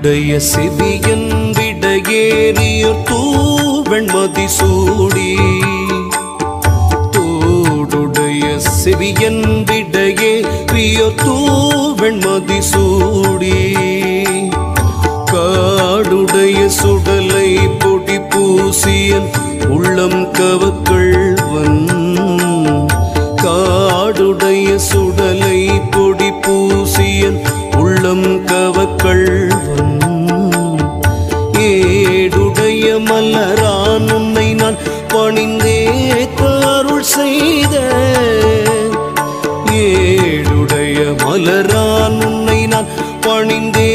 காடுடைய செவியன் விடையேறியோர் தூவெண்மதி சூடி தோடுடைய செவியன் விடையேறியோர் தூவெண்மதி சூடி காடுடைய சுடலை பொடி பூசியன் உள்ளம் கவக்கள்வன் காடுடைய சுடலை பொடி பூசியன் உள்ளம் கவக்கள்வன் ஏடுடைய மலரான் உன்னை நான் பணிந்தே அருள் செய்த ஏடுடைய மலரான் உன்னை நான் பணிந்தே